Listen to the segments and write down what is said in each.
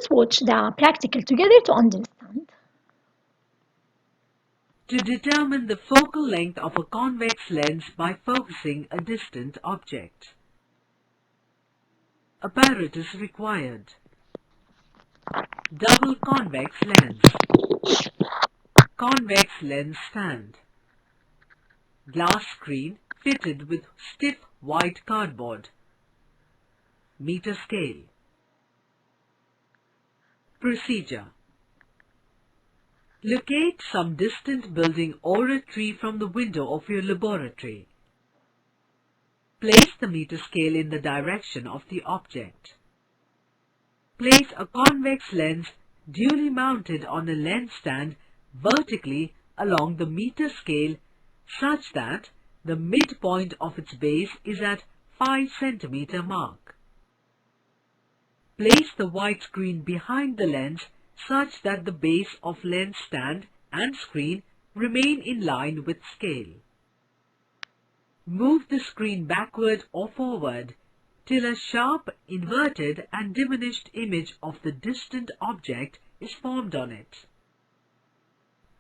let's watch the practical together to understand. To determine the focal length of a convex lens by focusing a distant object. Apparatus required. Double convex lens. Convex lens stand. Glass screen fitted with stiff white cardboard. Meter scale. Procedure. Locate some distant building or a tree from the window of your laboratory. Place the meter scale in the direction of the object. Place a convex lens duly mounted on a lens stand vertically along the meter scale such that the midpoint of its base is at 5 cm mark. Place the white screen behind the lens such that the base of lens stand and screen remain in line with scale. Move the screen backward or forward till a sharp, inverted and diminished image of the distant object is formed on it.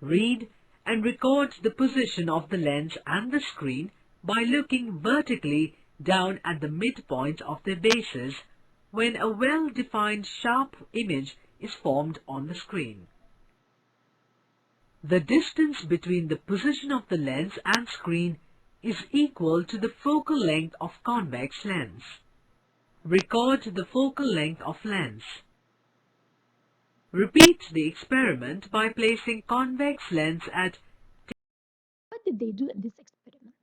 Read and record the position of the lens and the screen by looking vertically down at the midpoint of their bases when a well-defined sharp image is formed on the screen. The distance between the position of the lens and screen is equal to the focal length of convex lens. Record the focal length of lens. Repeat the experiment by placing convex lens at. What did they do in this experiment?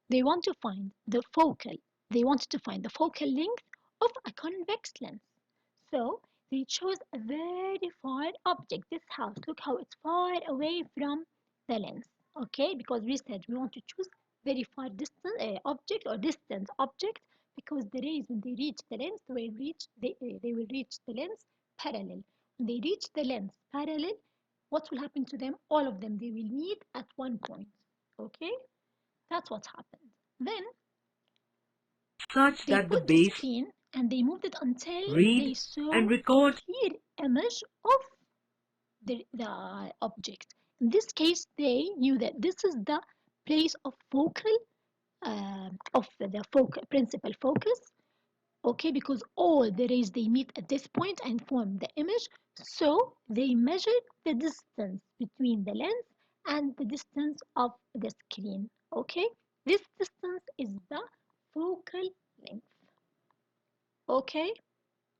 They want to find the focal. They wanted to find the focal length of a convex lens. So they chose a very far object. This house, look how it's far away from the lens. Okay, because we said we want to choose very far distant object or distant object because the rays when they reach the lens they will reach the lens parallel. When they reach the lens parallel, what will happen to them? All of them they will meet at one point. Okay, that's what happened. Then Such they that the put the base. screen and they moved it until they Read saw and a record. clear image of the object. In this case, they knew that this is the place of focal of the focal principal focus. Okay, because all the rays they meet at this point and form the image. So they measured the distance between the lens and the distance of the screen. Okay, this distance is the focal length. Okay,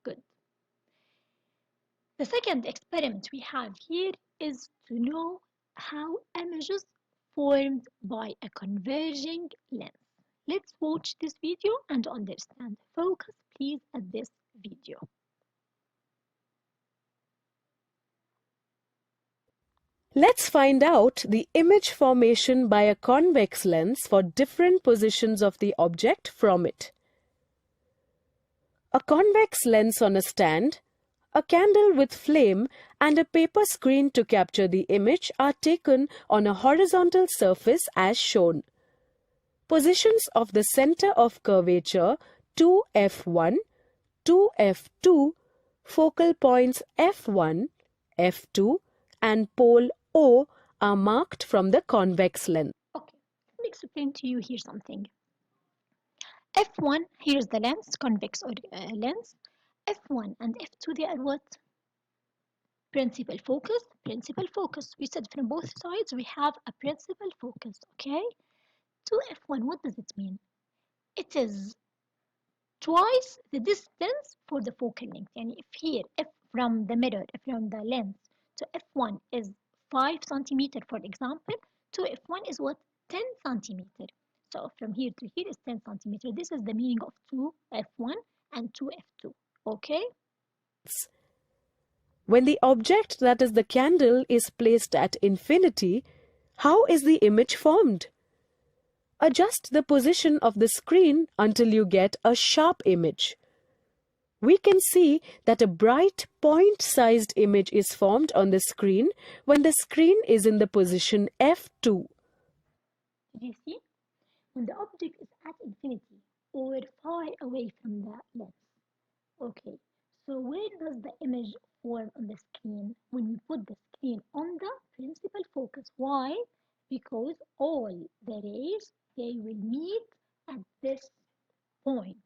good. The second experiment we have here is to know how images formed by a converging lens. Let's watch this video and understand. Focus please at this video. Let's find out the image formation by a convex lens for different positions of the object from it. A convex lens on a stand, a candle with flame and a paper screen to capture the image are taken on a horizontal surface as shown. Positions of the center of curvature 2F1, 2F2, focal points F1, F2 and pole O are marked from the convex lens. Okay, let me explain to you here something. F1, here is the lens, convex or lens. F1 and F2, they are what? Principal focus, principal focus. We said from both sides we have a principal focus, okay? 2F1, what does it mean? It is twice the distance for the focal length. Yani if here, if from the mirror, if from the lens to F1 is 5 centimeter, for example, to F1 is what? 10 centimeter. So from here to here is 10 centimeter. This is the meaning of 2F1 and 2F2. Okay? When the object, that is the candle, is placed at infinity, how is the image formed? Adjust the position of the screen until you get a sharp image. We can see that a bright point-sized image is formed on the screen when the screen is in the position F2. Did you see? When the object is at infinity or far away from the lens. Okay, So where does the image form on the screen? When we put the screen on the principal focus. Why? Because all the rays, they will meet at this point.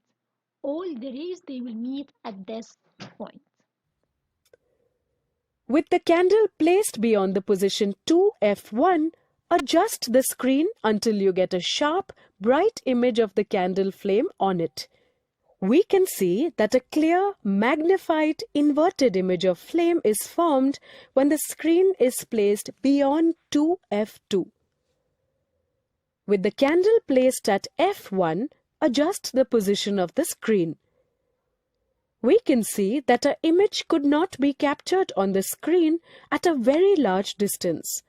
All the rays, they will meet at this point. With the candle placed beyond the position 2F1, adjust the screen until you get a sharp, bright image of the candle flame on it. We can see that a clear, magnified, inverted image of flame is formed when the screen is placed beyond 2F2. With the candle placed at F1, adjust the position of the screen. We can see that our image could not be captured on the screen at a very large distance.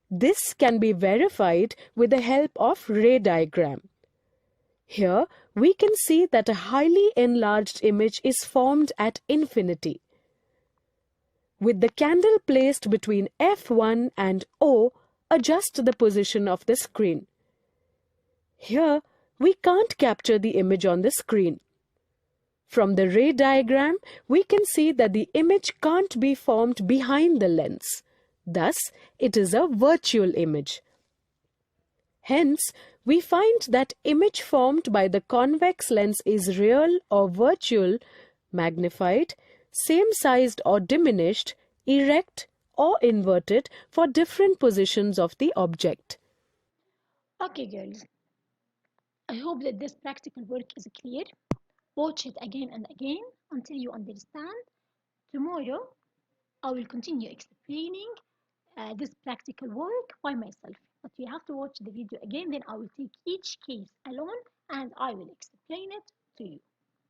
This can be verified with the help of ray diagram. Here, we can see that a highly enlarged image is formed at infinity. With the candle placed between F1 and O, adjust the position of the screen. Here, we can't capture the image on the screen. From the ray diagram, we can see that the image can't be formed behind the lens. Thus, it is a virtual image. Hence, we find that image formed by the convex lens is real or virtual, magnified, same-sized or diminished, erect or inverted for different positions of the object. Okay, girls, I hope that this practical work is clear. Watch it again and again until you understand. Tomorrow, I will continue explaining this practical work by myself. But you have to watch the video again, then I will take each case alone and I will explain it to you.